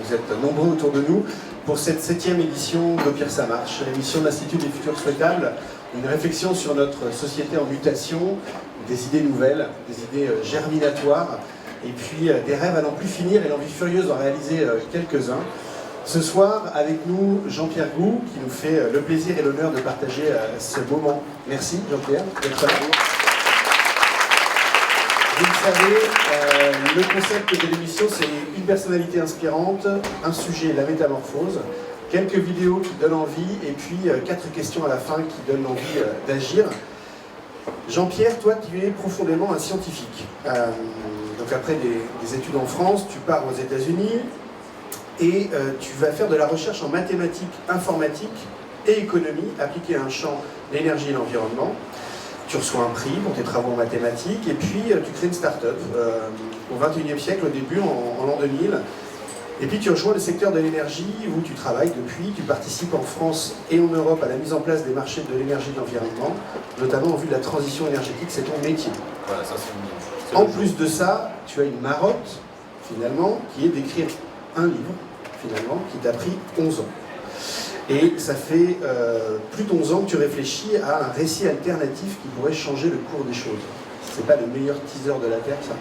vous êtes nombreux autour de nous pour cette 7e édition d'Au pire ça marche, l'émission de l'Institut des futurs souhaitables, une réflexion sur notre société en mutation, des idées nouvelles, des idées germinatoires, et puis des rêves à n'en plus finir et l'envie furieuse d'en réaliser quelques-uns. Ce soir, avec nous, Jean-Pierre Gou, qui nous fait le plaisir et l'honneur de partager ce moment. Merci Jean-Pierre d'être là. Vous le savez, le concept de l'émission, c'est une personnalité inspirante, un sujet, la métamorphose, quelques vidéos qui donnent envie, et puis 4 questions à la fin qui donnent envie d'agir. Jean-Pierre, toi, tu es profondément un scientifique. Donc après des études en France, tu pars aux États-Unis, et tu vas faire de la recherche en mathématiques, informatique et économie, appliquée à un champ, l'énergie et l'environnement. Tu reçois un prix pour tes travaux en mathématiques, et puis tu crées une start-up au XXIe siècle, au début, en l'an 2000. Et puis tu rejoins le secteur de l'énergie, où tu travailles depuis, tu participes en France et en Europe à la mise en place des marchés de l'énergie et de l'environnement, notamment en vue de la transition énergétique, c'est ton métier. Voilà, ça c'est En plus de ça, tu as une marotte, finalement, qui est d'écrire un livre, finalement, qui t'a pris 11 ans. Et ça fait plus de 11 ans que tu réfléchis à un récit alternatif qui pourrait changer le cours des choses. C'est pas le meilleur teaser de la Terre, ça.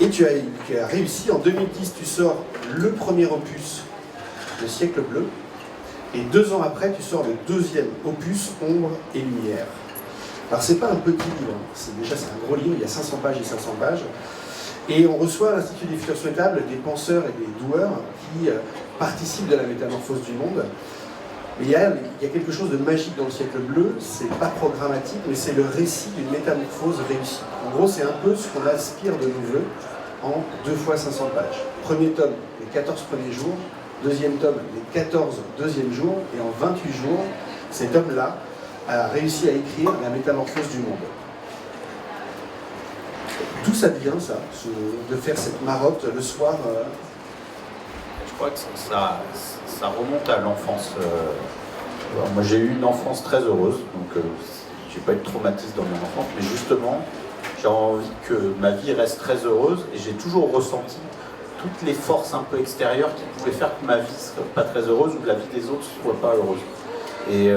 Et tu as réussi. En 2010, tu sors le premier opus, Le siècle bleu. Et 2 ans après, tu sors le 2e opus, Ombre et lumière. Alors, c'est pas un petit livre. C'est un gros livre. Il y a 500 pages et 500 pages. Et on reçoit à l'Institut des futurs souhaitables des penseurs et des doueurs qui participent de la métamorphose du monde. Mais il y a quelque chose de magique dans le siècle bleu, c'est pas programmatique, mais c'est le récit d'une métamorphose réussie. En gros, c'est un peu ce qu'on aspire de nos voeux en 2 fois 500 pages. Premier tome, les 14 premiers jours. Deuxième tome, les 14 deuxièmes jours. Et en 28 jours, cet homme-là a réussi à écrire la métamorphose du monde. D'où ça vient, ça, de faire cette marotte le soir Je crois que ça remonte à l'enfance. Moi, j'ai eu une enfance très heureuse, donc j'ai pas eu de traumatisme dans mon enfance, mais justement, j'ai envie que ma vie reste très heureuse, et j'ai toujours ressenti toutes les forces un peu extérieures qui pouvaient faire que ma vie ne serait pas très heureuse ou que la vie des autres ne soit pas heureuse. Et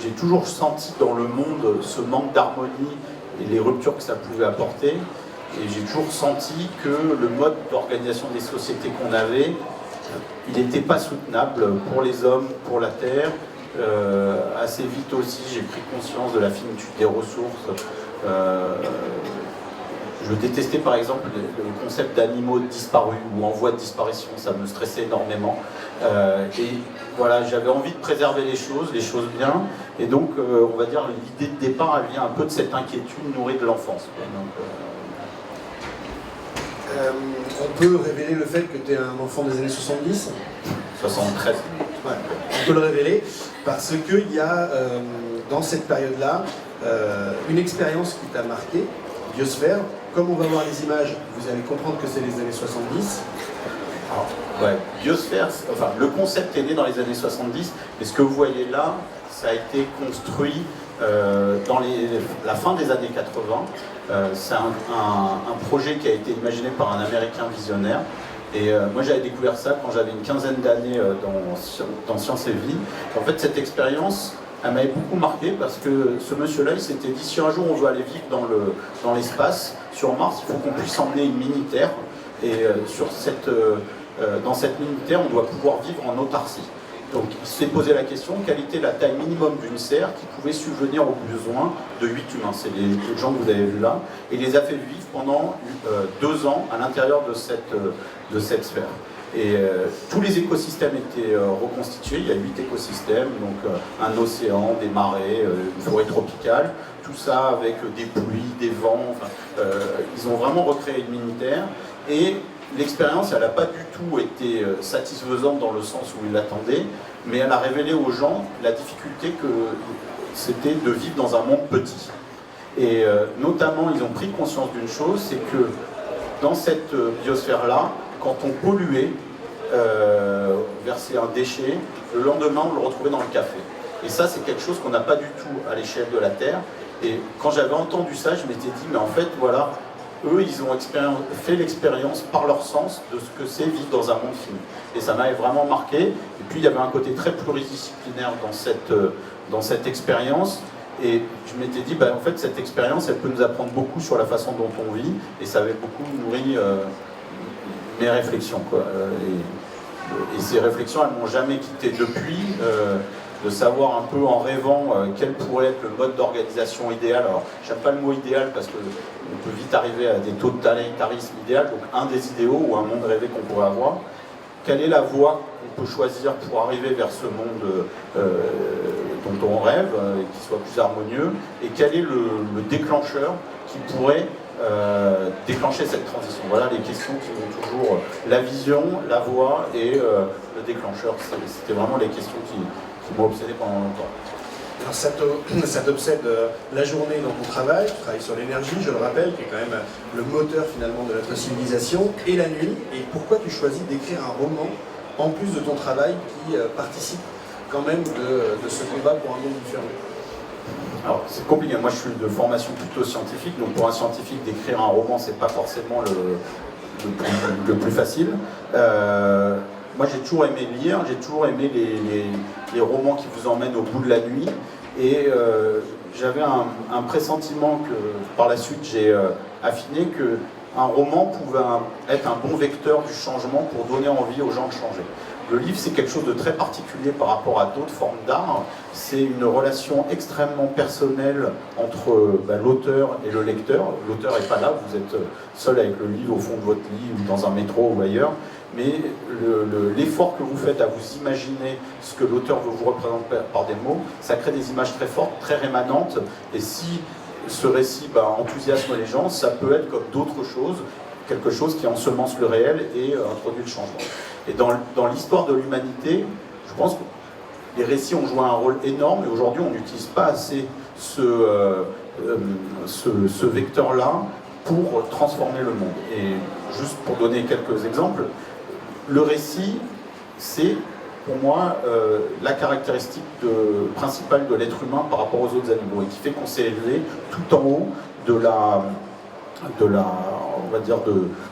j'ai toujours senti dans le monde ce manque d'harmonie et les ruptures que ça pouvait apporter. Et j'ai toujours senti que le mode d'organisation des sociétés qu'on avait, il n'était pas soutenable pour les hommes, pour la Terre. Assez vite aussi, j'ai pris conscience de la finitude des ressources. Je détestais par exemple le concept d'animaux disparus ou en voie de disparition, ça me stressait énormément. Et voilà, j'avais envie de préserver les choses bien. Et donc, on va dire, l'idée de départ, elle vient un peu de cette inquiétude nourrie de l'enfance. On peut révéler le fait que tu es un enfant des années 70 73. Ouais, on peut le révéler parce qu'il y a dans cette période-là une expérience qui t'a marqué, Biosphère. Comme on va voir les images, vous allez comprendre que c'est les années 70. Alors, ouais, Biosphère, enfin, le concept est né dans les années 70, mais ce que vous voyez là, ça a été construit dans la fin des années 80. C'est un projet qui a été imaginé par un Américain visionnaire. Et moi j'avais découvert ça quand j'avais une quinzaine d'années dans Sciences et Vie. En fait, cette expérience, elle m'avait beaucoup marqué parce que ce monsieur-là, il s'était dit, si un jour on veut aller vivre dans l'espace, sur Mars, il faut qu'on puisse emmener une mini-terre. Et dans cette mini-terre, on doit pouvoir vivre en autarcie. Donc il s'est posé la question, quelle était la taille minimum d'une serre qui pouvait subvenir aux besoins de 8 humains. C'est les gens que vous avez vus là. Et il les a fait vivre pendant 2 ans à l'intérieur de cette sphère. Et tous les écosystèmes étaient reconstitués, il y a 8 écosystèmes, donc un océan, des marées, une forêt tropicale, tout ça avec des pluies, des vents, enfin, ils ont vraiment recréé une mini-terre. Et l'expérience, elle n'a pas du tout été satisfaisante dans le sens où ils l'attendaient, mais elle a révélé aux gens la difficulté que c'était de vivre dans un monde petit. Et notamment, ils ont pris conscience d'une chose, c'est que dans cette biosphère-là, quand on polluait, versait un déchet, le lendemain, on le retrouvait dans le café. Et ça, c'est quelque chose qu'on n'a pas du tout à l'échelle de la Terre. Et quand j'avais entendu ça, je m'étais dit, mais en fait, voilà, eux, ils ont fait l'expérience par leur sens de ce que c'est vivre dans un monde fini. Et ça m'avait vraiment marqué. Et puis il y avait un côté très pluridisciplinaire dans cette expérience. Et je m'étais dit, en fait, cette expérience, elle peut nous apprendre beaucoup sur la façon dont on vit. Et ça avait beaucoup nourri mes réflexions, quoi. Et ces réflexions, elles m'ont jamais quitté depuis. De savoir un peu en rêvant quel pourrait être le mode d'organisation idéal. Alors, j'aime pas le mot idéal parce qu'on peut vite arriver à des taux de totalitarisme idéal, donc un des idéaux ou un monde rêvé qu'on pourrait avoir. Quelle est la voie qu'on peut choisir pour arriver vers ce monde dont on rêve, qui soit plus harmonieux, et quel est le déclencheur qui pourrait déclencher cette transition. Voilà les questions qui vont toujours, la vision, la voie et le déclencheur. C'était vraiment les questions qui m'ont obsédé pendant longtemps. Alors ça t'obsède la journée dans ton travail, tu travailles sur l'énergie, je le rappelle, qui est quand même le moteur finalement de notre civilisation, et la nuit. Et pourquoi tu choisis d'écrire un roman en plus de ton travail qui participe quand même de ce combat pour un monde différent? Alors c'est compliqué, moi je suis de formation plutôt scientifique, donc pour un scientifique d'écrire un roman c'est pas forcément le plus facile. Moi j'ai toujours aimé lire, j'ai toujours aimé les romans qui vous emmènent au bout de la nuit, et j'avais un pressentiment que par la suite j'ai affiné, qu'un roman pouvait être un bon vecteur du changement pour donner envie aux gens de changer. Le livre, c'est quelque chose de très particulier par rapport à d'autres formes d'art. C'est une relation extrêmement personnelle entre l'auteur et le lecteur. L'auteur n'est pas là, vous êtes seul avec le livre au fond de votre lit ou dans un métro ou ailleurs. Mais l'effort que vous faites à vous imaginer ce que l'auteur veut vous représenter par des mots, ça crée des images très fortes, très rémanentes. Et si ce récit enthousiasme les gens, ça peut être comme d'autres choses, quelque chose qui ensemence le réel et introduit le changement. Et dans l'histoire de l'humanité, je pense que les récits ont joué un rôle énorme, et aujourd'hui on n'utilise pas assez ce vecteur-là pour transformer le monde. Et juste pour donner quelques exemples, le récit, c'est pour moi la caractéristique principale de l'être humain par rapport aux autres animaux, et qui fait qu'on s'est élevé tout en haut de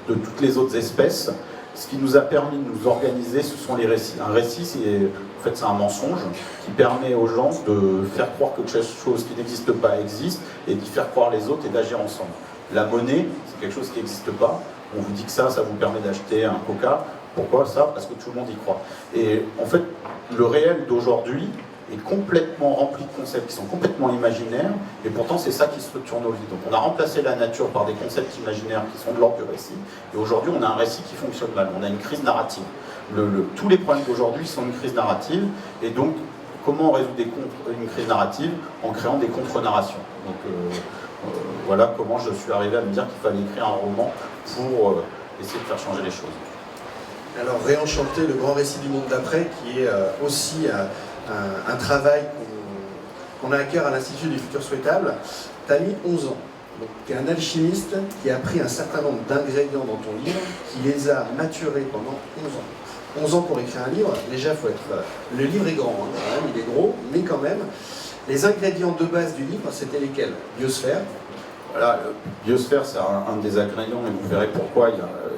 toutes les autres espèces. Ce qui nous a permis de nous organiser, ce sont les récits. Un récit, c'est un mensonge qui permet aux gens de faire croire que quelque chose qui n'existe pas existe, et d'y faire croire les autres et d'agir ensemble. La monnaie, c'est quelque chose qui n'existe pas. On vous dit que ça vous permet d'acheter un coca. Pourquoi ça? Parce que tout le monde y croit. Et en fait, le réel d'aujourd'hui est complètement rempli de concepts qui sont complètement imaginaires, et pourtant c'est ça qui structure nos vies. Donc on a remplacé la nature par des concepts imaginaires qui sont de l'ordre du récit, et aujourd'hui on a un récit qui fonctionne mal, on a une crise narrative. Tous les problèmes d'aujourd'hui sont une crise narrative, et donc comment on résout une crise narrative? En créant des contre-narrations. Donc voilà comment je suis arrivé à me dire qu'il fallait écrire un roman pour essayer de faire changer les choses. Alors réenchanter le grand récit du monde d'après, qui est aussi un travail qu'on a à cœur à l'Institut du Futur Souhaitable. Tu as mis 11 ans. Donc tu es un alchimiste qui a pris un certain nombre d'ingrédients dans ton livre, qui les a maturés pendant 11 ans. 11 ans pour écrire un livre, déjà il faut être... Le livre est grand, quand même, il est gros, mais quand même. Les ingrédients de base du livre, c'était lesquels? Biosphère. Voilà, biosphère, c'est un des ingrédients, et vous verrez pourquoi.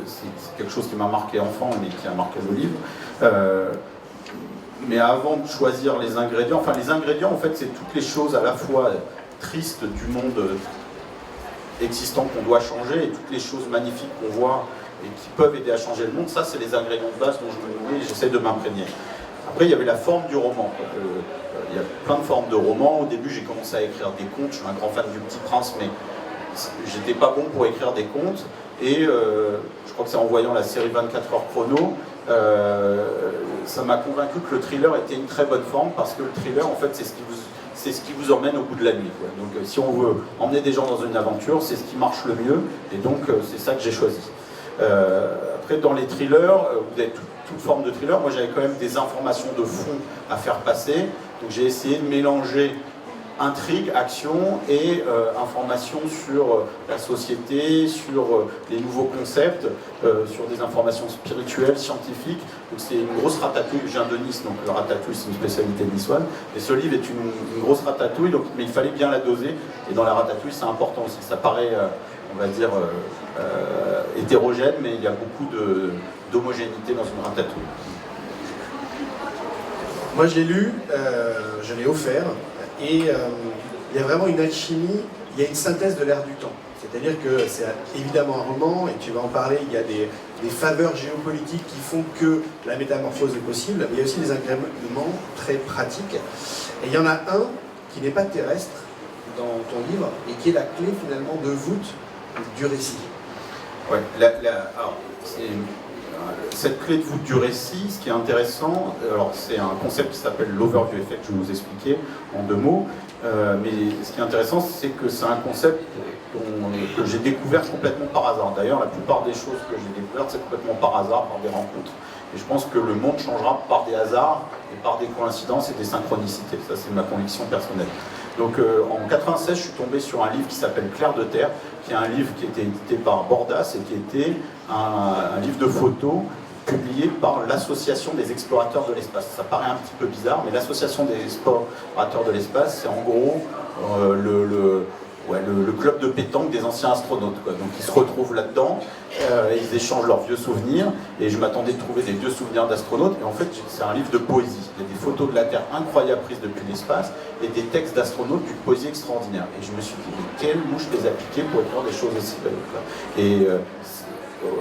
C'est quelque chose qui m'a marqué enfant, mais qui a marqué le livre. Mais avant de choisir les ingrédients, en fait, c'est toutes les choses à la fois tristes du monde existant qu'on doit changer, et toutes les choses magnifiques qu'on voit et qui peuvent aider à changer le monde. Ça, c'est les ingrédients de base dont je me nourris et j'essaie de m'imprégner. Après, il y avait la forme du roman. Il y a plein de formes de romans. Au début, j'ai commencé à écrire des contes. Je suis un grand fan du Petit Prince, mais j'étais pas bon pour écrire des contes. Et je crois que c'est en voyant la série 24 heures chrono, ça m'a convaincu que le thriller était une très bonne forme, parce que le thriller, en fait, c'est ce qui vous emmène au bout de la nuit, quoi. Donc si on veut emmener des gens dans une aventure, c'est ce qui marche le mieux, et donc c'est ça que j'ai choisi. Après, dans les thrillers, vous avez toute forme de thriller. Moi, j'avais quand même des informations de fond à faire passer, donc j'ai essayé de mélanger intrigue, action et information sur la société, sur les nouveaux concepts, sur des informations spirituelles, scientifiques. Donc c'est une grosse ratatouille. Je viens de Nice, donc le ratatouille c'est une spécialité niçoise. Et ce livre est une grosse ratatouille, donc, mais il fallait bien la doser. Et dans la ratatouille c'est important aussi. Ça paraît, on va dire, hétérogène, mais il y a beaucoup d'homogénéité dans une ratatouille. Moi je l'ai lu, je l'ai offert, et il y a vraiment une alchimie, il y a une synthèse de l'ère du temps. C'est-à-dire que c'est évidemment un roman, et tu vas en parler, il y a des faveurs géopolitiques qui font que la métamorphose est possible, mais il y a aussi des ingrédients très pratiques. Et il y en a un qui n'est pas terrestre dans ton livre, et qui est la clé finalement de voûte du récit. Ouais, alors, cette clé de voûte du récit, ce qui est intéressant, alors c'est un concept qui s'appelle l'overview effect, je vais vous expliquer en 2 mots, mais ce qui est intéressant, c'est que c'est un concept que j'ai découvert complètement par hasard. D'ailleurs, la plupart des choses que j'ai découvertes, c'est complètement par hasard, par des rencontres. Et je pense que le monde changera par des hasards et par des coïncidences et des synchronicités. Ça, c'est ma conviction personnelle. Donc en 96, je suis tombé sur un livre qui s'appelle Clair de Terre, qui est un livre qui était édité par Bordas et qui était un livre de photos publié par l'Association des explorateurs de l'espace. Ça paraît un petit peu bizarre, mais l'Association des explorateurs de l'espace, c'est en gros le club de pétanque des anciens astronautes, quoi. Donc ils se retrouvent là-dedans, ils échangent leurs vieux souvenirs, et je m'attendais de trouver des vieux souvenirs d'astronautes, et en fait c'est un livre de poésie. Il y a des photos de la Terre incroyables prises depuis l'espace, et des textes d'astronautes d'une poésie extraordinaire. Et je me suis dit, mais quelle mouche les appliquer pour écrire des choses aussi belles, quoi. Et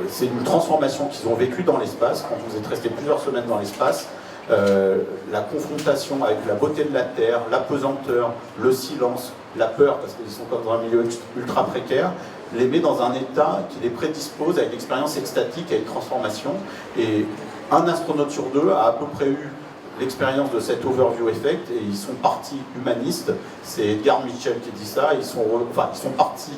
c'est une transformation qu'ils ont vécue dans l'espace, quand vous êtes resté plusieurs semaines dans l'espace. La confrontation avec la beauté de la Terre, la pesanteur, le silence, la peur, parce qu'ils sont comme dans un milieu ultra précaire, les met dans un état qui les prédispose à une expérience extatique, à une transformation. Et un astronaute sur 2 a à peu près eu l'expérience de cet overview effect, et ils sont partis humanistes. C'est Edgar Mitchell qui dit ça. Ils sont partis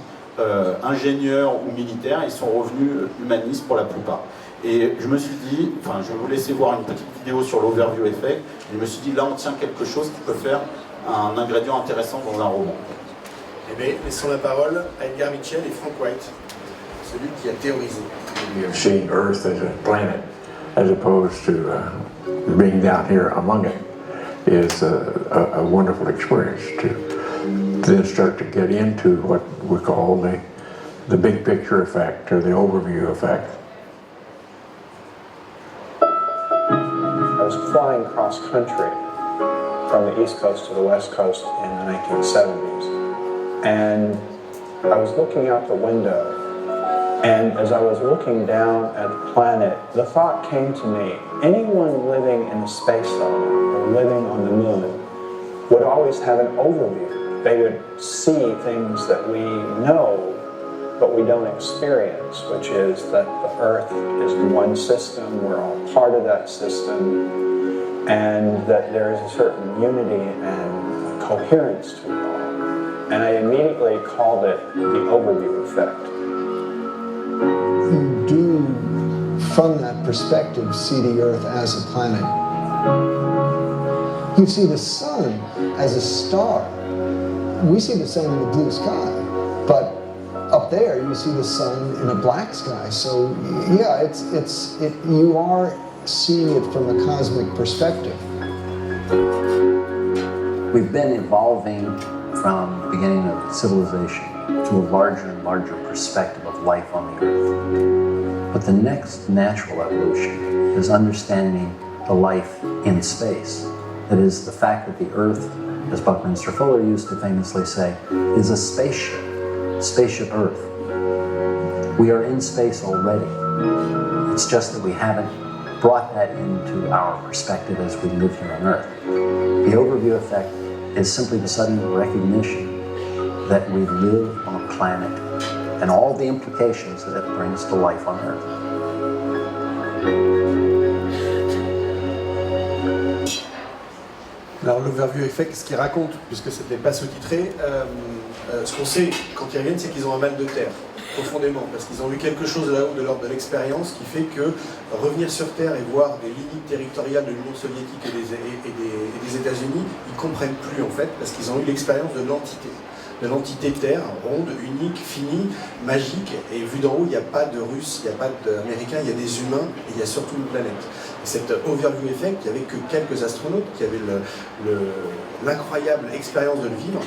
ingénieurs ou militaires, ils sont revenus humanistes pour la plupart. Et je me suis dit, je vais vous laisser voir une petite vidéo sur l'overview effect, et je me suis dit, là on tient quelque chose qui peut faire un ingrédient intéressant dans un roman. Eh bien, laissons la parole à Edgar Mitchell et Frank White, celui qui a théorisé. Seeing Earth as a planet, as opposed to being down here among it, is a wonderful experience to then start to get into what we call the big picture effect or the overview effect. I was flying cross country from the East Coast to the West Coast in the 1970s, and I was looking out the window, and as I was looking down at the planet, the thought came to me, anyone living in a space element or living on the moon would always have an overview. They would see things that we know but we don't experience, which is that the Earth is one system, we're all part of that system, and that there is a certain unity and coherence to it all. And I immediately called it the overview effect. You do, from that perspective, see the Earth as a planet. You see the sun as a star. We see the sun in the blue sky, but up there you see the sun in a black sky. So yeah, you are seeing it from a cosmic perspective. We've been evolving from the beginning of civilization to a larger and larger perspective of life on the Earth. But the next natural evolution is understanding the life in space. That is, the fact that the Earth, as Buckminster Fuller used to famously say, is a spaceship. Spaceship Earth. We are in space already. It's just that we haven't brought that into our perspective as we live here on Earth. The overview effect is simply the sudden recognition that we live on a planet and all the implications that it brings to life on Earth. Alors l'overview effect, ce qu'il raconte, puisque ce n'était pas sous-titré, ce qu'on sait quand ils reviennent, c'est qu'ils ont un mal de terre, profondément, parce qu'ils ont eu quelque chose là-haut de l'ordre de l'expérience qui fait que revenir sur Terre et voir des limites territoriales de l'Union soviétique et des États-Unis, ils ne comprennent plus en fait, parce qu'ils ont eu l'expérience de l'entité Terre, ronde, unique, finie, magique, et vu d'en haut, il n'y a pas de Russes, il n'y a pas d'Américains, il y a des humains, et il y a surtout une planète. cet overview effect, il n'y avait que quelques astronautes qui avaient l'incroyable expérience de le vivre.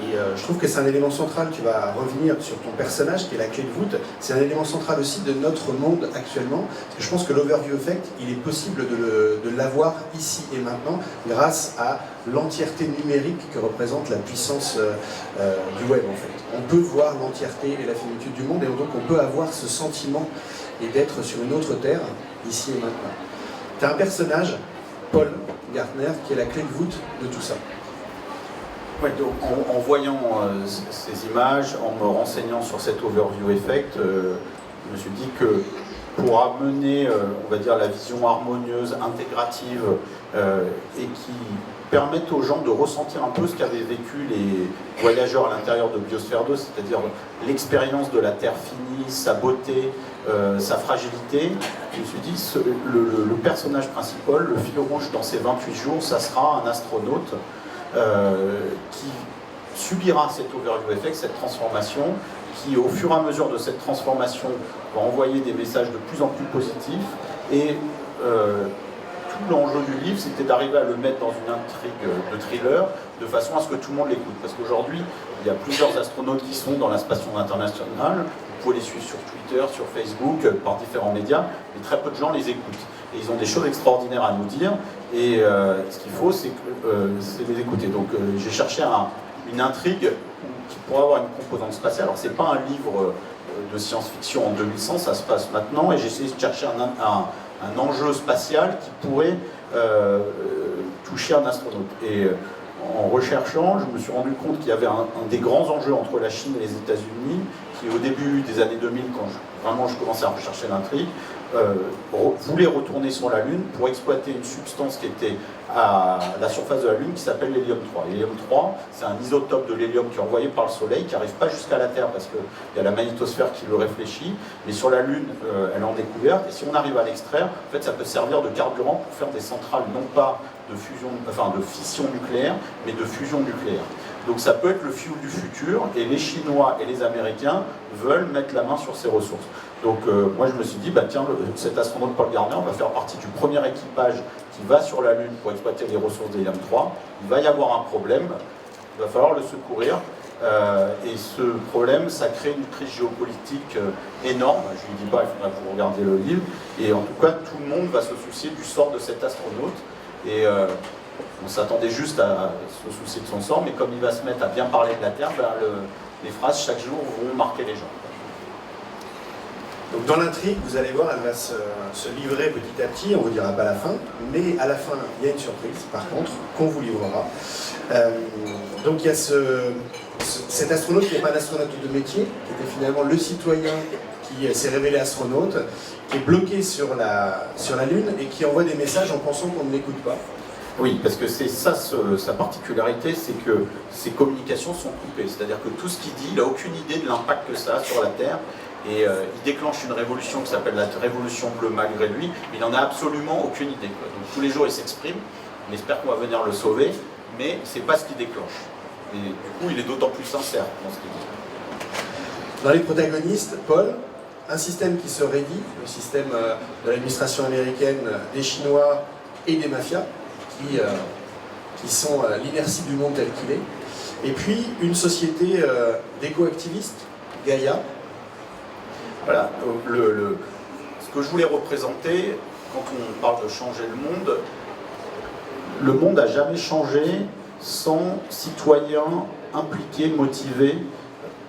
Et je trouve que c'est un élément central. Tu vas revenir sur ton personnage qui est la clé de voûte. C'est un élément central aussi de notre monde actuellement. Parce que je pense que l'overview effect, il est possible de l'avoir ici et maintenant grâce à l'entièreté numérique que représente la puissance du web en fait. On peut voir l'entièreté et la finitude du monde et donc on peut avoir ce sentiment et d'être sur une autre terre ici et maintenant. Tu as un personnage, Paul Gartner, qui est la clé de voûte de tout ça. Ouais, donc en voyant ces images, en me renseignant sur cet overview effect, je me suis dit que pour amener, on va dire, la vision harmonieuse, intégrative, et qui permette aux gens de ressentir un peu ce qu'avaient vécu les voyageurs à l'intérieur de Biosphère 2, c'est-à-dire l'expérience de la Terre finie, sa beauté, sa fragilité. Je me suis dit, le personnage principal, le fil rouge dans ces 28 jours, ça sera un astronaute qui subira cet overview effect, cette transformation, qui au fur et à mesure de cette transformation va envoyer des messages de plus en plus positifs. Et tout l'enjeu du livre, c'était d'arriver à le mettre dans une intrigue de thriller, de façon à ce que tout le monde l'écoute. Parce qu'aujourd'hui, il y a plusieurs astronautes qui sont dans la station internationale. Vous pouvez les suivre sur Twitter, sur Facebook, par différents médias, mais très peu de gens les écoutent. Et ils ont des choses extraordinaires à nous dire, et ce qu'il faut, c'est les écouter. Donc j'ai cherché une intrigue qui pourrait avoir une composante spatiale. Alors c'est pas un livre de science-fiction en 2100, ça se passe maintenant, et j'ai essayé de chercher un enjeu spatial qui pourrait toucher un astronaute. Et en recherchant, je me suis rendu compte qu'il y avait un des grands enjeux entre la Chine et les États-Unis, qui au début des années 2000, quand je commençais à rechercher l'intrigue, voulait retourner sur la Lune pour exploiter une substance qui était à la surface de la Lune qui s'appelle l'hélium-3. L'hélium 3, c'est un isotope de l'hélium qui est envoyé par le Soleil, qui n'arrive pas jusqu'à la Terre parce qu'il y a la magnétosphère qui le réfléchit, mais sur la Lune, elle est en découverte, et si on arrive à l'extraire, en fait, ça peut servir de carburant pour faire des centrales, non pas de fission nucléaire, mais de fusion nucléaire. Donc ça peut être le fuel du futur, et les Chinois et les Américains veulent mettre la main sur ces ressources. Donc moi je me suis dit, bah, tiens, cet astronaute Paul Gartner va faire partie du premier équipage qui va sur la Lune pour exploiter les ressources d'hélium-3. Il va y avoir un problème, il va falloir le secourir, et ce problème, ça crée une crise géopolitique énorme. Je ne lui dis pas, il faudra que vous regardiez le livre, et en tout cas tout le monde va se soucier du sort de cet astronaute, et on s'attendait juste à se soucier de son sort, mais comme il va se mettre à bien parler de la Terre, ben les phrases chaque jour vont marquer les gens. Donc dans l'intrigue, vous allez voir, elle va se livrer petit à petit, on ne vous dira pas la fin, mais à la fin, il y a une surprise, par contre, qu'on vous livrera. Donc il y a cet astronaute qui n'est pas un astronaute de métier, qui était finalement le citoyen qui s'est révélé astronaute, qui est bloqué sur la Lune et qui envoie des messages en pensant qu'on ne l'écoute pas. Oui, parce que c'est ça sa particularité, c'est que ses communications sont coupées. C'est-à-dire que tout ce qu'il dit, il n'a aucune idée de l'impact que ça a sur la Terre. Et il déclenche une révolution qui s'appelle la révolution bleue malgré lui, mais il n'en a absolument aucune idée. Donc tous les jours il s'exprime, on espère qu'on va venir le sauver, mais c'est pas ce qu'il déclenche. Et du coup il est d'autant plus sincère dans ce qu'il dit. Dans les protagonistes, Paul, un système qui se raidit, le système de l'administration américaine, des Chinois et des mafias, qui sont l'inertie du monde tel qu'il est, et puis une société d'éco-activistes, Gaïa. Voilà, ce que je voulais représenter, quand on parle de changer le monde n'a jamais changé sans citoyens impliqués, motivés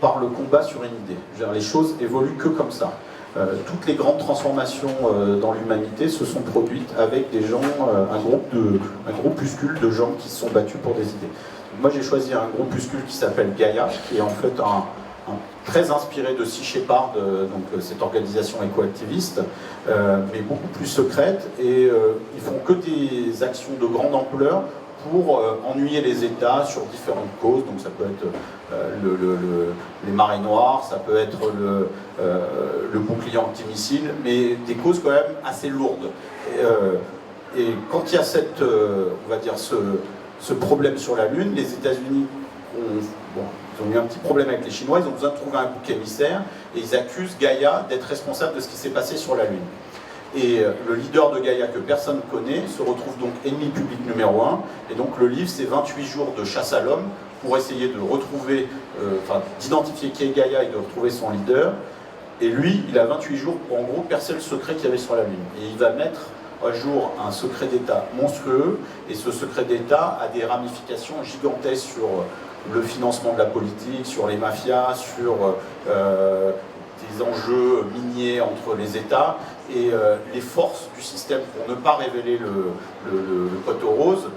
par le combat sur une idée. Les choses évoluent que comme ça. Toutes les grandes transformations dans l'humanité se sont produites avec des gens, un groupuscule de gens qui se sont battus pour des idées. Moi j'ai choisi un groupuscule qui s'appelle Gaïa, qui est en fait très inspiré de Sea Shepherd, donc cette organisation éco-activiste, mais beaucoup plus secrète, et ils font que des actions de grande ampleur pour ennuyer les États sur différentes causes. Donc ça peut être les marées noires, ça peut être le bouclier antimissile, mais des causes quand même assez lourdes. Et quand il y a on va dire ce problème sur la Lune, les États-Unis ils ont eu un petit problème avec les Chinois, ils ont besoin de trouver un bouc émissaire, et ils accusent Gaïa d'être responsable de ce qui s'est passé sur la Lune. Et le leader de Gaïa que personne ne connaît se retrouve donc ennemi public numéro 1. Et donc le livre, c'est 28 jours de chasse à l'homme pour essayer de retrouver, d'identifier qui est Gaïa et de retrouver son leader. Et lui, il a 28 jours pour en gros percer le secret qu'il y avait sur la Lune. Et il va mettre à jour un secret d'État monstrueux. Et ce secret d'État a des ramifications gigantesques sur le financement de la politique, sur les mafias, sur des enjeux miniers entre les États. Et les forces du système, pour ne pas révéler le poteau rose,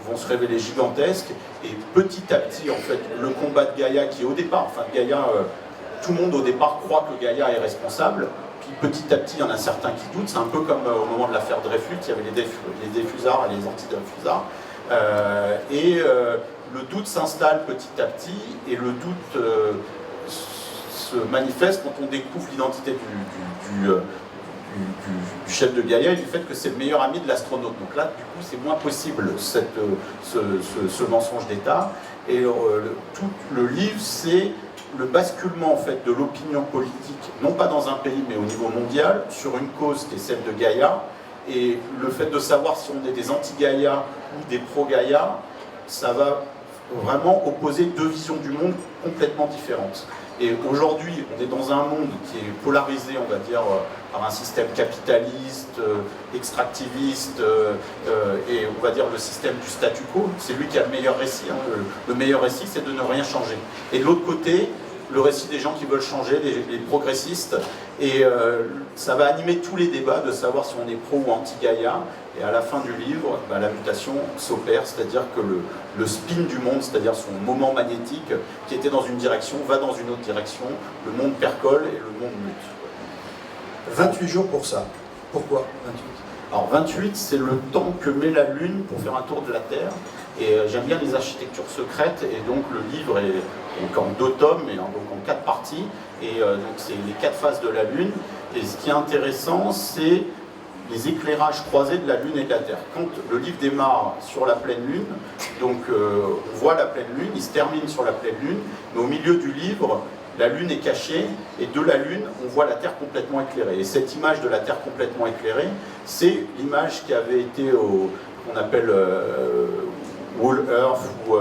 vont se révéler gigantesques. Et petit à petit, en fait, le combat de Gaïa, qui au départ, Gaïa, tout le monde au départ croit que Gaïa est responsable. Puis petit à petit, il y en a certains qui doutent. C'est un peu comme au moment de l'affaire Dreyfus, il y avait les défusards et les anti-défusards. Le doute s'installe petit à petit, et le doute se manifeste quand on découvre l'identité du chef de Gaïa et du fait que c'est le meilleur ami de l'astronaute. Donc là, du coup, c'est moins possible ce mensonge d'État. Et tout le livre, c'est le basculement en fait de l'opinion politique, non pas dans un pays, mais au niveau mondial, sur une cause qui est celle de Gaïa. Et le fait de savoir si on est des anti-Gaïa ou des pro-Gaïa, ça va vraiment opposer deux visions du monde complètement différentes. Et aujourd'hui, on est dans un monde qui est polarisé, on va dire, par un système capitaliste, extractiviste, et on va dire le système du statu quo. C'est lui qui a le meilleur récit. Le meilleur récit, c'est de ne rien changer. Et de l'autre côté, le récit des gens qui veulent changer, les progressistes. Et ça va animer tous les débats de savoir si on est pro ou anti-Gaïa. Et à la fin du livre, la mutation s'opère, c'est-à-dire que le spin du monde, c'est-à-dire son moment magnétique, qui était dans une direction, va dans une autre direction. Le monde percole et le monde mute. 28 jours pour ça. Pourquoi 28 ? Alors 28, c'est le temps que met la Lune pour faire un tour de la Terre. Et j'aime bien les architectures secrètes, et donc le livre est donc en 2 tomes, et donc en 4 parties, et donc c'est les 4 phases de la Lune. Et ce qui est intéressant, c'est les éclairages croisés de la Lune et de la Terre. Quand le livre démarre sur la pleine Lune, donc on voit la pleine Lune, il se termine sur la pleine Lune, mais au milieu du livre, la Lune est cachée, et de la Lune, on voit la Terre complètement éclairée. Et cette image de la Terre complètement éclairée, c'est l'image qui avait été qu'on appelle Whole Earth ou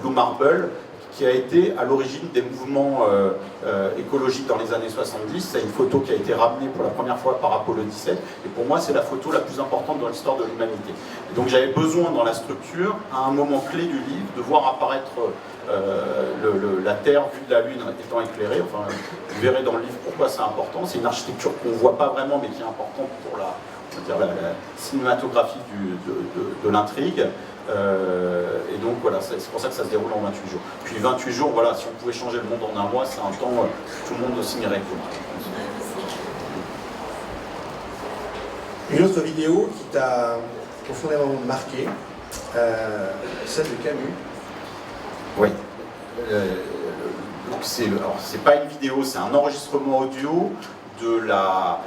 Blue Marble, qui a été à l'origine des mouvements écologiques dans les années 70. C'est une photo qui a été ramenée pour la première fois par Apollo 17, et pour moi c'est la photo la plus importante dans l'histoire de l'humanité. Donc j'avais besoin dans la structure, à un moment clé du livre, de voir apparaître la Terre vue de la Lune étant éclairée. Enfin, vous verrez dans le livre pourquoi c'est important. C'est une architecture qu'on ne voit pas vraiment, mais qui est importante pour la cinématographie de l'intrigue. Et donc voilà, c'est pour ça que ça se déroule en 28 jours. Puis 28 jours, voilà, si on pouvait changer le monde en un mois, c'est un temps tout le monde signerait. Une autre vidéo qui t'a profondément marqué, celle de Camus. Oui. Donc c'est pas une vidéo, c'est un enregistrement audio de la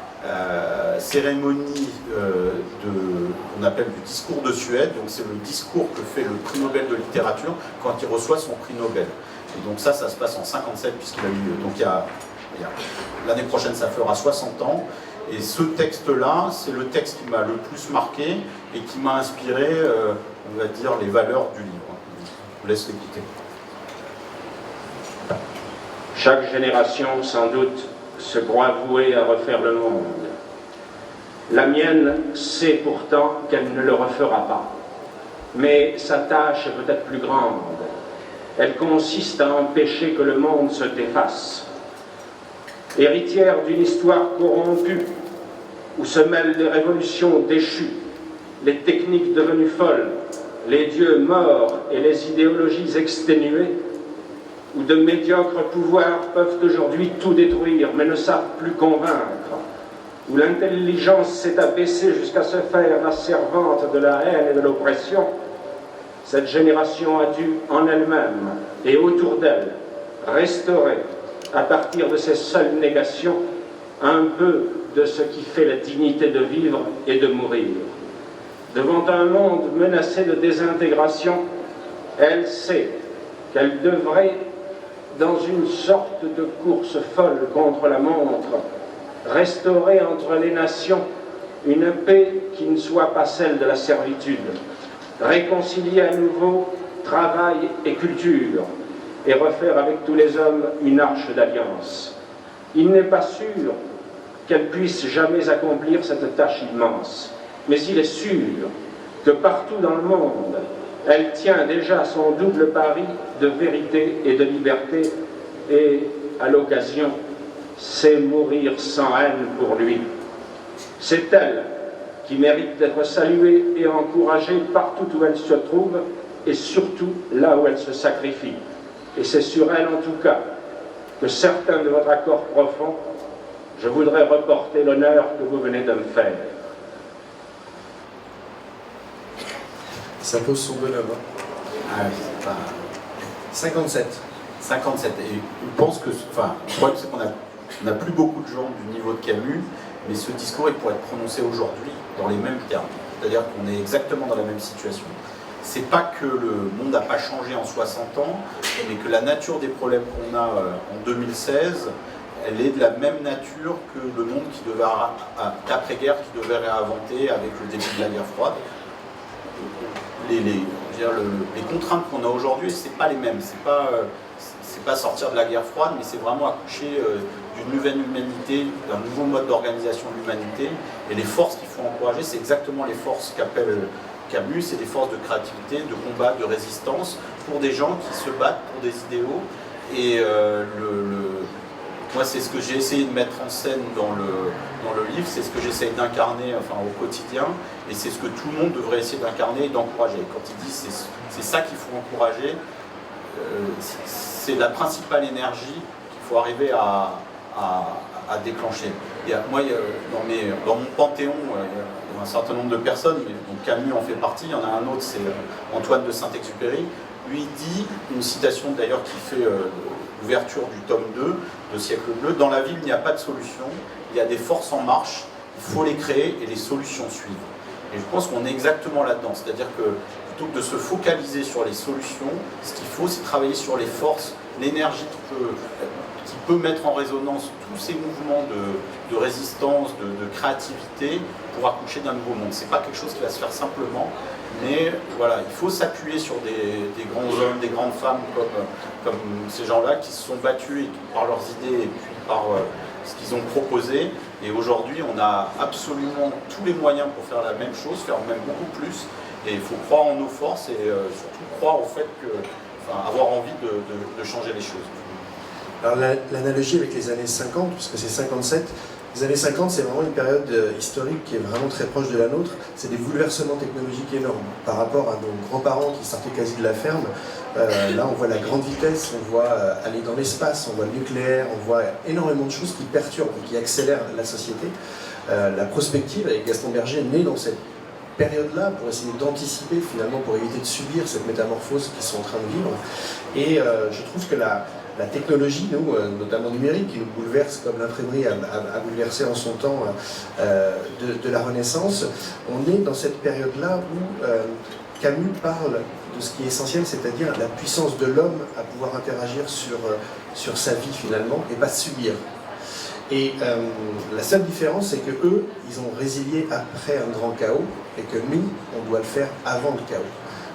cérémonie qu'on appelle du discours de Suède. Donc c'est le discours que fait le prix Nobel de littérature quand il reçoit son prix Nobel. Et donc ça se passe en 57 puisqu'il a eu, donc l'année prochaine ça fera 60 ans. Et ce texte-là, c'est le texte qui m'a le plus marqué et qui m'a inspiré, on va dire, les valeurs du livre. Je vous laisse l'écouter. Chaque génération, sans doute, se croit vouée à refaire le monde. La mienne sait pourtant qu'elle ne le refera pas. Mais sa tâche est peut-être plus grande. Elle consiste à empêcher que le monde se défasse. Héritière d'une histoire corrompue, où se mêlent les révolutions déchues, les techniques devenues folles, les dieux morts et les idéologies exténuées, où de médiocres pouvoirs peuvent aujourd'hui tout détruire, mais ne savent plus convaincre, où l'intelligence s'est abaissée jusqu'à se faire la servante de la haine et de l'oppression, cette génération a dû en elle-même et autour d'elle restaurer, à partir de ces seules négations, un peu de ce qui fait la dignité de vivre et de mourir. Devant un monde menacé de désintégration, elle sait qu'elle devrait, dans une sorte de course folle contre la montre, restaurer entre les nations une paix qui ne soit pas celle de la servitude, réconcilier à nouveau travail et culture, et refaire avec tous les hommes une arche d'alliance. Il n'est pas sûr qu'elle puisse jamais accomplir cette tâche immense, mais il est sûr que partout dans le monde, elle tient déjà son double pari de vérité et de liberté, et à l'occasion, c'est mourir sans haine pour lui. C'est elle qui mérite d'être saluée et encouragée partout où elle se trouve, et surtout là où elle se sacrifie. Et c'est sur elle en tout cas que certains de votre accord profond, je voudrais reporter l'honneur que vous venez de me faire. Ça pose son bonhomme. Hein. Ah oui, c'est pas... 57. 57. Et je pense que, enfin, le problème c'est qu'on n'a plus beaucoup de gens du niveau de Camus, mais ce discours il pourrait être prononcé aujourd'hui dans les mêmes termes. C'est-à-dire qu'on est exactement dans la même situation. C'est pas que le monde n'a pas changé en 60 ans, mais que la nature des problèmes qu'on a en 2016, elle est de la même nature que le monde qui devait, d'après-guerre, qui devait réinventer avec le début de la guerre froide. Les contraintes qu'on a aujourd'hui, c'est pas les mêmes. C'est pas sortir de la guerre froide, mais c'est vraiment accoucher d'une nouvelle humanité, d'un nouveau mode d'organisation de l'humanité. Et les forces qu'il faut encourager, c'est exactement les forces qu'appelle Camus, c'est des forces de créativité, de combat, de résistance, pour des gens qui se battent pour des idéaux. Et moi, c'est ce que j'ai essayé de mettre en scène dans le livre, c'est ce que j'essaye d'incarner au quotidien, et c'est ce que tout le monde devrait essayer d'incarner et d'encourager. Quand ils disent c'est ça qu'il faut encourager, c'est la principale énergie qu'il faut arriver à déclencher. Et moi, dans mon panthéon, il y a un certain nombre de personnes, donc Camus en fait partie, il y en a un autre, c'est Antoine de Saint-Exupéry. Lui, il dit, une citation d'ailleurs qui fait l'ouverture du tome 2 de Siècle Bleu, « Dans la vie, il n'y a pas de solution, il y a des forces en marche, il faut les créer et les solutions suivent. » Et je pense qu'on est exactement là-dedans, c'est-à-dire que plutôt que de se focaliser sur les solutions, ce qu'il faut, c'est travailler sur les forces, l'énergie qui peut mettre en résonance tous ces mouvements de résistance, de créativité pour accoucher d'un nouveau monde. C'est pas quelque chose qui va se faire simplement, mais voilà, il faut s'appuyer sur des grands hommes, des grandes femmes comme ces gens-là qui se sont battus par leurs idées et puis par ce qu'ils ont proposé. Et aujourd'hui, on a absolument tous les moyens pour faire la même chose, faire même beaucoup plus. Et il faut croire en nos forces et surtout croire au fait que, avoir envie de changer les choses. Alors l'analogie avec les années 50, puisque c'est 57, les années 50 c'est vraiment une période historique qui est vraiment très proche de la nôtre. C'est des bouleversements technologiques énormes par rapport à nos grands-parents qui sortaient quasi de la ferme. Là on voit la grande vitesse, on voit aller dans l'espace, on voit le nucléaire, on voit énormément de choses qui perturbent et qui accélèrent la société. La prospective avec Gaston Berger est née dans cette période-là pour essayer d'anticiper finalement, pour éviter de subir cette métamorphose qu'ils sont en train de vivre. Et je trouve que la technologie, nous, notamment numérique, qui nous bouleverse comme l'imprimerie a bouleversé en son temps de la Renaissance, on est dans cette période-là où Camus parle de ce qui est essentiel, c'est-à-dire la puissance de l'homme à pouvoir interagir sur sa vie finalement et pas subir. Et la seule différence, c'est que eux, ils ont résilié après un grand chaos, et que nous, on doit le faire avant le chaos.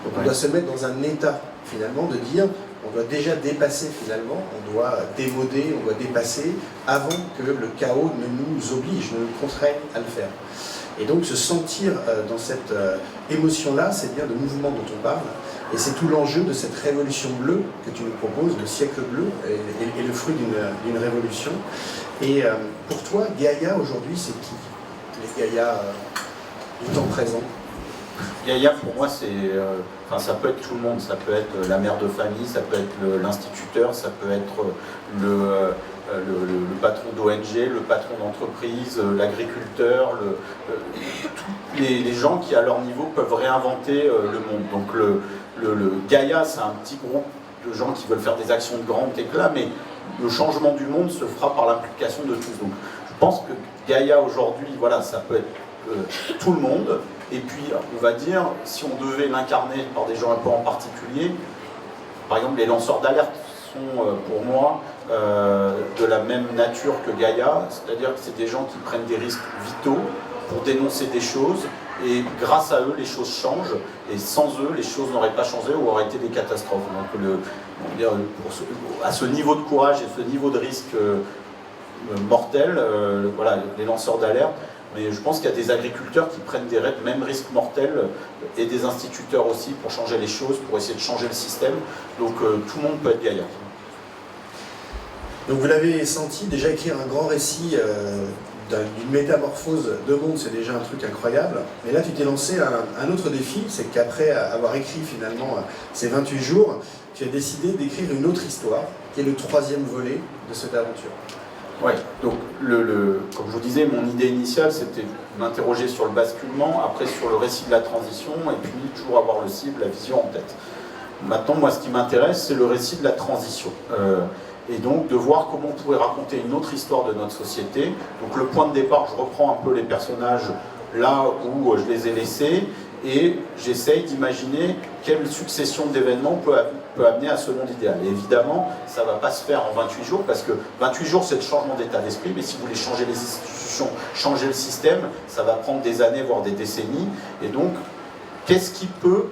Donc on doit se mettre dans un état, finalement, de dire, on doit déjà dépasser, finalement, on doit démoder, on doit dépasser, avant que le chaos ne nous oblige, ne nous contraigne à le faire. Et donc se sentir dans cette émotion-là, c'est bien le mouvement dont on parle, et c'est tout l'enjeu de cette révolution bleue que tu nous proposes, le siècle bleu, et le fruit d'une révolution. Et pour toi, Gaïa aujourd'hui, c'est qui? Les Gaïas du temps présent? Gaïa, pour moi, ça peut être tout le monde. Ça peut être la mère de famille, ça peut être l'instituteur, ça peut être le patron d'ONG, le patron d'entreprise, l'agriculteur, tous les gens qui, à leur niveau, peuvent réinventer le monde. Donc le Gaïa, c'est un petit groupe de gens qui veulent faire des actions de grand éclat, mais le changement du monde se fera par l'implication de tous. Donc je pense que Gaïa aujourd'hui, voilà, ça peut être tout le monde. Et puis, on va dire, si on devait l'incarner par des gens un peu en particulier, par exemple, les lanceurs d'alerte sont, pour moi, de la même nature que Gaïa, c'est-à-dire que c'est des gens qui prennent des risques vitaux pour dénoncer des choses, et grâce à eux, les choses changent, et sans eux, les choses n'auraient pas changé ou auraient été des catastrophes. Donc, à ce niveau de courage et ce niveau de risque mortel, voilà, les lanceurs d'alerte, mais je pense qu'il y a des agriculteurs qui prennent des mêmes risques mortels et des instituteurs aussi pour changer les choses, pour essayer de changer le système. Donc tout le monde peut être gaillard. Donc vous l'avez senti, déjà écrire un grand récit d'une métamorphose de monde, c'est déjà un truc incroyable. Mais là tu t'es lancé un autre défi, c'est qu'après avoir écrit finalement ces 28 jours, tu as décidé d'écrire une autre histoire, qui est le 3e volet de cette aventure. Oui, donc comme je vous disais, mon idée initiale c'était de m'interroger sur le basculement, après sur le récit de la transition, et puis toujours avoir le cible, la vision en tête. Maintenant, moi ce qui m'intéresse, c'est le récit de la transition. Et donc de voir comment on pourrait raconter une autre histoire de notre société. Donc le point de départ, je reprends un peu les personnages là où je les ai laissés, et j'essaye d'imaginer quelle succession d'événements peut amener à ce monde idéal. Et évidemment, ça ne va pas se faire en 28 jours, parce que 28 jours, c'est le changement d'état d'esprit, mais si vous voulez changer les institutions, changer le système, ça va prendre des années, voire des décennies. Et donc, qu'est-ce qui peut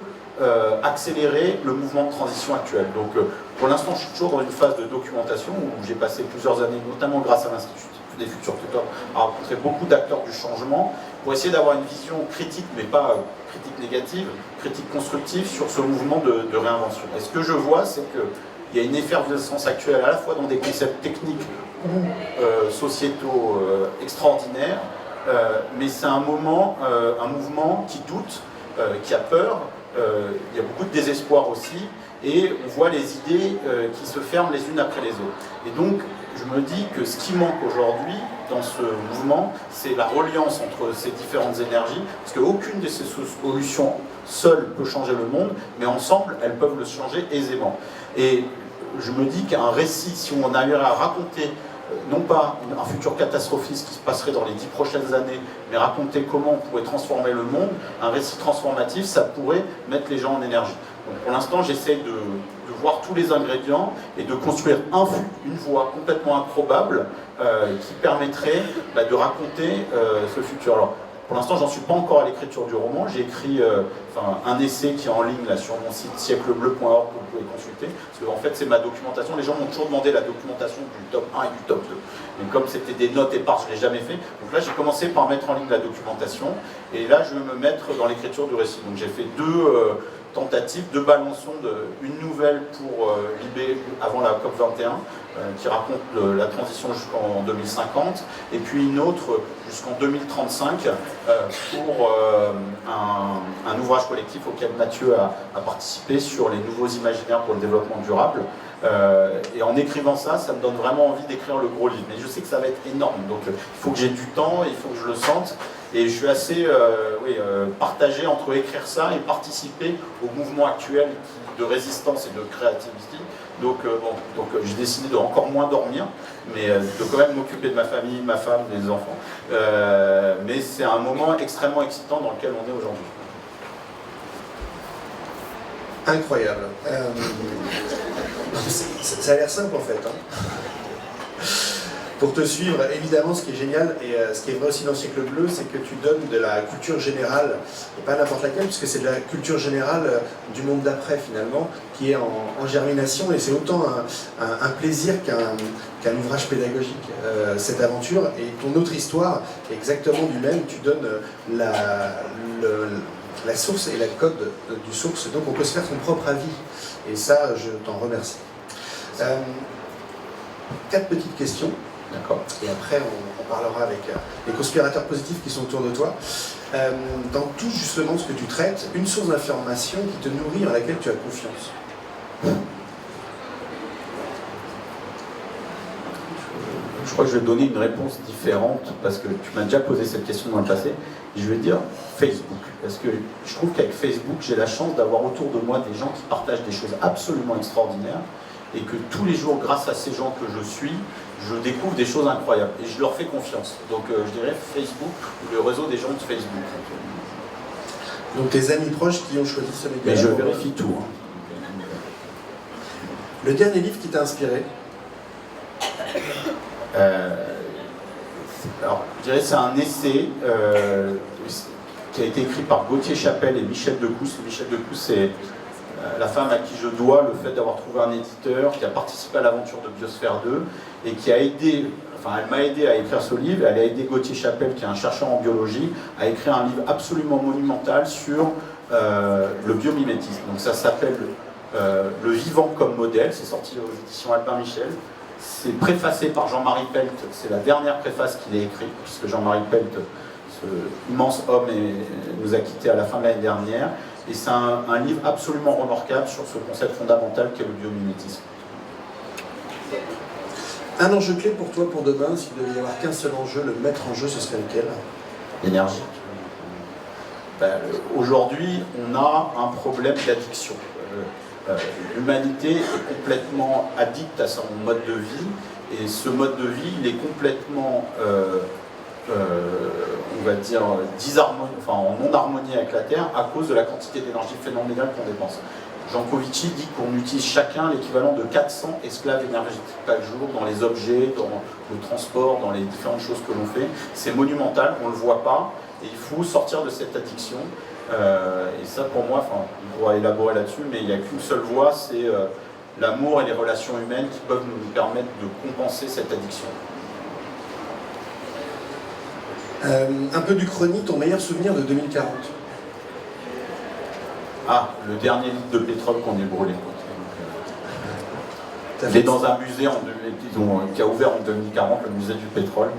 accélérer le mouvement de transition actuel? Donc, pour l'instant, je suis toujours dans une phase de documentation, où j'ai passé plusieurs années, notamment grâce à l'Institut des futurs tuteurs, à rencontrer beaucoup d'acteurs du changement, pour essayer d'avoir une vision critique, mais pas critique négative, critique constructive sur ce mouvement de réinvention. Et ce que je vois, c'est qu'il y a une effervescence actuelle, à la fois dans des concepts techniques ou sociétaux extraordinaires, mais c'est un mouvement qui doute, qui a peur, il y a beaucoup de désespoir aussi, et on voit les idées qui se ferment les unes après les autres. Et donc, je me dis que ce qui manque aujourd'hui dans ce mouvement, c'est la reliance entre ces différentes énergies, parce qu'aucune de ces solutions seule peut changer le monde, mais ensemble, elles peuvent le changer aisément. Et je me dis qu'un récit, si on arriverait à raconter, non pas un futur catastrophiste qui se passerait dans les 10 prochaines années, mais raconter comment on pourrait transformer le monde, un récit transformatif, ça pourrait mettre les gens en énergie. Donc pour l'instant, j'essaie de voir tous les ingrédients et de construire une voie complètement improbable qui permettrait de raconter ce futur. Alors, pour l'instant, j'en suis pas encore à l'écriture du roman. J'ai écrit un essai qui est en ligne là, sur mon site sièclebleu.org que vous pouvez consulter. Parce que en fait, c'est ma documentation. Les gens m'ont toujours demandé la documentation du top 1 et du top 2. Mais comme c'était des notes éparses, je ne l'ai jamais fait. Donc là, j'ai commencé par mettre en ligne la documentation. Et là, je vais me mettre dans l'écriture du récit. Donc j'ai fait deux tentative de balançon une nouvelle pour Libé avant la COP21 qui raconte la transition jusqu'en 2050 et puis une autre jusqu'en 2035 pour un ouvrage collectif auquel Mathieu a participé sur les nouveaux imaginaires pour le développement durable. Et en écrivant ça, ça me donne vraiment envie d'écrire le gros livre. Mais je sais que ça va être énorme, donc il faut que j'ai du temps, il faut que je le sente. Et je suis assez partagé entre écrire ça et participer au mouvement actuel de résistance et de créativité. Donc j'ai décidé de encore moins dormir, mais de quand même m'occuper de ma famille, ma femme, des enfants. Mais c'est un moment extrêmement excitant dans lequel on est aujourd'hui. Incroyable. Ça a l'air simple en fait. Pour te suivre, évidemment, ce qui est génial et ce qui est vrai aussi dans Siècle Bleu, c'est que tu donnes de la culture générale, et pas n'importe laquelle, puisque c'est de la culture générale du monde d'après finalement, qui est en germination, et c'est autant un plaisir qu'un ouvrage pédagogique, cette aventure. Et ton autre histoire est exactement du même, tu donnes la source et la code du source, donc on peut se faire son propre avis, et ça, je t'en remercie. 4 petites questions. D'accord. Et après, on parlera avec les conspirateurs positifs qui sont autour de toi. Dans tout justement ce que tu traites, une source d'information qui te nourrit, en laquelle tu as confiance. Je crois que je vais donner une réponse différente parce que tu m'as déjà posé cette question dans le passé. Je vais dire Facebook. Parce que je trouve qu'avec Facebook, j'ai la chance d'avoir autour de moi des gens qui partagent des choses absolument extraordinaires et que tous les jours, grâce à ces gens que je suis, je découvre des choses incroyables et je leur fais confiance. Donc je dirais Facebook, le réseau des gens de Facebook. Donc tes amis proches qui ont choisi ce média. Mais je vérifie tout. Le dernier livre qui t'a inspiré? Alors, je dirais que c'est un essai qui a été écrit par Gauthier Chapelle et Michel Decousse. Michel Decousse, c'est la femme à qui je dois le fait d'avoir trouvé un éditeur qui a participé à l'aventure de Biosphère 2 et qui a aidé, enfin elle m'a aidé à écrire ce livre. Elle a aidé Gauthier Chapelle, qui est un chercheur en biologie, à écrire un livre absolument monumental sur le biomimétisme. Donc ça s'appelle Le vivant comme modèle, c'est sorti aux éditions Albin Michel. C'est préfacé par Jean-Marie Pelt, c'est la dernière préface qu'il a écrite, puisque Jean-Marie Pelt, ce immense homme, nous a quittés à la fin de l'année dernière. Et c'est un livre absolument remarquable sur ce concept fondamental qu'est le biomimétisme. Un enjeu clé pour toi pour demain, s'il devait y avoir qu'un seul enjeu, le mettre en jeu, ce serait lequel? L'énergie. Aujourd'hui, on a un problème d'addiction. L'humanité est complètement addicte à son mode de vie, et ce mode de vie, il est complètement, on va dire, en non-harmonie avec la Terre à cause de la quantité d'énergie phénoménale qu'on dépense. Jean Covici dit qu'on utilise chacun l'équivalent de 400 esclaves énergétiques par jour dans les objets, dans le transport, dans les différentes choses que l'on fait. C'est monumental, on ne le voit pas, et il faut sortir de cette addiction. Et ça, pour moi, on pourra élaborer là-dessus, mais il n'y a qu'une seule voie, c'est l'amour et les relations humaines qui peuvent nous permettre de compenser cette addiction. Un peu d'Uchronie, ton meilleur souvenir de 2040? Ah, le dernier litre de pétrole qu'on ait brûlé. Il est dans un musée qui a ouvert en 2040, le musée du pétrole,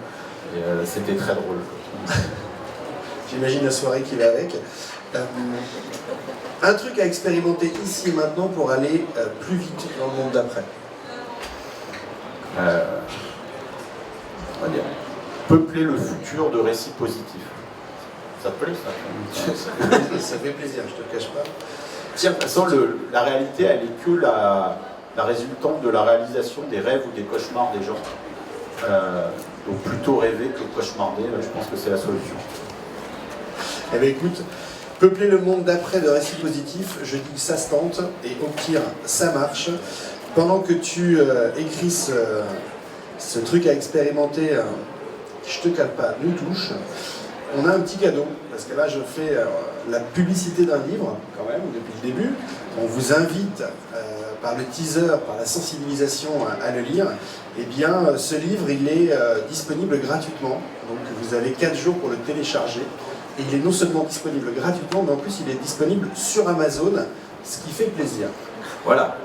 et c'était très drôle. J'imagine la soirée qui va avec. Un truc à expérimenter ici et maintenant pour aller plus vite dans le monde d'après. On va dire, peupler le futur de récits positifs. Ça te plaît, ça? Ça fait plaisir, je te le cache pas. Tiens, de toute façon, la réalité, elle est que la résultante de la réalisation des rêves ou des cauchemars des gens. Donc plutôt rêver que cauchemarder, je pense que c'est la solution. Eh bien écoute, peupler le monde d'après de récits positifs, je dis que ça se tente, et au pire, ça marche. Pendant que tu écris ce truc à expérimenter, je te cale pas, nous touche, on a un petit cadeau, parce que là je fais la publicité d'un livre, quand même, depuis le début. On vous invite, par le teaser, par la sensibilisation à le lire. Eh bien, ce livre, il est disponible gratuitement, donc vous avez 4 jours pour le télécharger. Et il est non seulement disponible gratuitement, mais en plus il est disponible sur Amazon, ce qui fait plaisir. Voilà,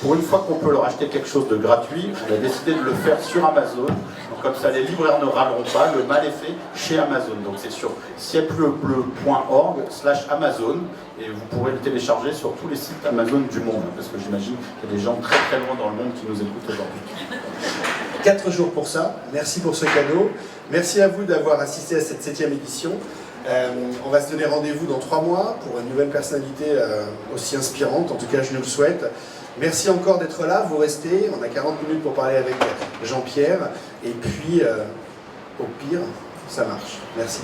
pour une fois qu'on peut leur acheter quelque chose de gratuit, on a décidé de le faire sur Amazon. Donc comme ça, les libraires ne râleront pas, le mal est fait chez Amazon. Donc c'est sur cielbleu.org/Amazon, et vous pourrez le télécharger sur tous les sites Amazon du monde, parce que j'imagine qu'il y a des gens très très loin dans le monde qui nous écoutent aujourd'hui. 4 jours pour ça, merci pour ce cadeau. Merci à vous d'avoir assisté à cette 7e édition. On va se donner rendez-vous dans 3 mois pour une nouvelle personnalité aussi inspirante, en tout cas je nous le souhaite. Merci encore d'être là, vous restez, on a 40 minutes pour parler avec Jean-Pierre, et puis au pire, ça marche. Merci.